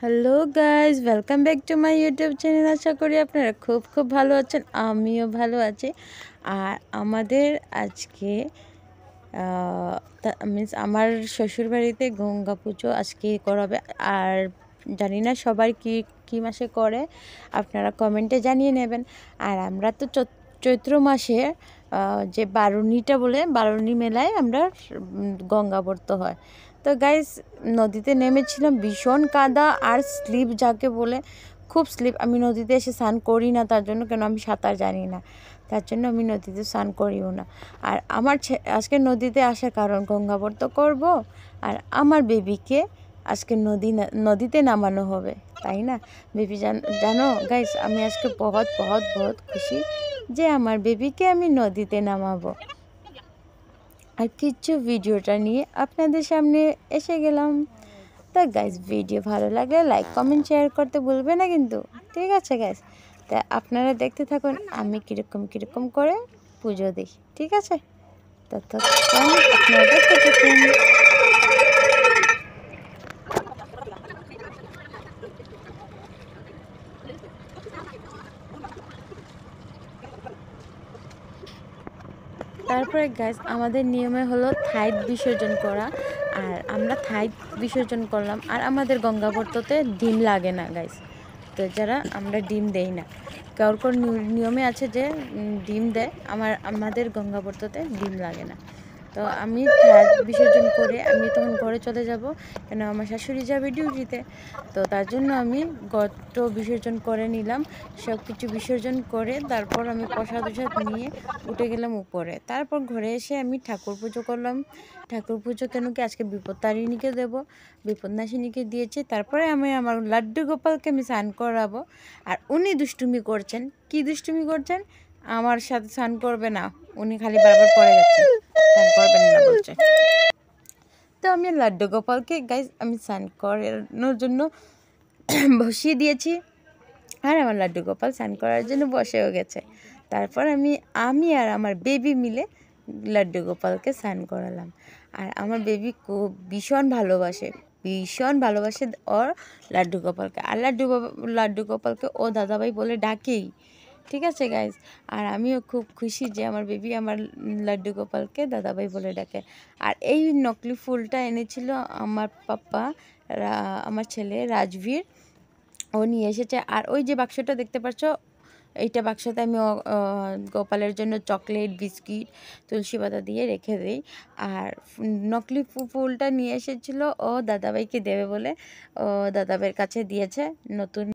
Hello guys, welcome back to my YouTube channel. আশা করি আপনারা খুব ভালো আছেন, আমিও ভালো আছি। আর আমাদের আজকে মিন্স আমার শ্বশুরবাড়িতে গঙ্গা পুজো আজকে করাবে। আর জানি না সবাই কী মাসে করে, আপনারা কমেন্টে জানিয়ে নেবেন। আর আমরা তো চৈত্র মাসে যে বারুণীটা বলে, বারুণী মেলায় আমরা গঙ্গা ব্রত হয়। তো গাইস, নদীতে নেমেছিলাম, ভীষণ কাদা আর স্লিপ যাকে বলে, খুব স্লিপ। আমি নদীতে এসে স্নান করি না তার জন্য, কেন আমি সাঁতার জানি না, তার জন্য আমি নদীতে স্নান করিও না। আর আমার আজকে নদীতে আসার কারণ, গঙ্গা ব্রত করব আর আমার বেবিকে আজকে নদীতে নামানো হবে, তাই না বেবি? জানো গাইস, আমি আজকে বহুত খুশি যে আমার বেবিকে আমি নদীতে নামাবো। আর কিছু ভিডিওটা নিয়ে আপনাদের সামনে এসে গেলাম। তা গাইস, ভিডিও ভালো লাগলে লাইক কমেন্ট শেয়ার করতে ভুলবে না কিন্তু, ঠিক আছে গাইস? তা আপনারা দেখতে থাকুন আমি কীরকম করে পুজো দিই, ঠিক আছে? ততক্ষণ আপনারা দেখতে থাকুন। তারপরে গাইস, আমাদের নিয়মে হলো থাইট বিসর্জন করা। আর আমরা থাইট বিসর্জন করলাম। আর আমাদের গঙ্গা ব্রততে ডিম লাগে না গাইস, তো যারা আমরা ডিম দেই না। কারোর নিয়মে আছে যে ডিম দেয়, আমাদের গঙ্গা ব্রততে ডিম লাগে না। তো আমি থাইট বিসর্জন করে আমি তখন ঘরে চলে যাব, কেন আমার শাশুড়ি যাবে ডিউটিতে। তো তার জন্য আমি গর্ত বিসর্জন করে নিলাম। সব কিছু বিসর্জন করে তারপর আমি প্রসাদ নিয়ে উঠে গেলাম উপরে। তারপর ঘরে এসে আমি ঠাকুর পুজো করলাম। ঠাকুর পুজো কেন কি আজকে বিপত্তারিণীকে দেবো, বিপদনাশিনীকে দিয়েছি। তারপরে আমি আমার লাড্ডু গোপালকে আমি স্নান করাবো। আর উনি দুষ্টুমি করছেন। কি দুষ্টুমি করছেন? আমার সাথে স্নান করবে না, উনি খালি বারবার পড়ে যাচ্ছেন, স্নান করবেন না বলছে। তো আমি লাড্ডু গোপালকে গাইজ আমি স্নান করানোর জন্য বসিয়ে দিয়েছি। আর আমার লাড্ডু গোপাল স্নান করার জন্য বসেও গেছে। তারপর আমি আর আমার বেবি মিলে লাড্ডু গোপালকে স্নান করালাম। আর আমার বেবি ভীষণ ভালোবাসে ওর লাড্ডু গোপালকে। আর লাড্ডু গোপালকে ও দাদাভাই বলে ডাকেই, ঠিক আছে গাইজ? আর আমিও খুব খুশি যে আমার বেবি আমার লাড্ডু গোপালকে দাদাভাই বলে ডাকে। আর এই নকলি ফুলটা এনেছিল আমার পাপ্পা, আমার ছেলে রাজবীর, ও নিয়ে এসেছে। আর ওই যে বাক্সটা দেখতে পাচ্ছ, এইটা বাক্সতে আমি গোপালের জন্য চকলেট, বিস্কিট, তুলসী পাতা দিয়ে রেখে দিই। আর নকলি ফুলটা নিয়ে এসেছিলো ও দাদাভাইকে দেবে বলে, ও দাদাভাইয়ের কাছে দিয়েছে। নতুন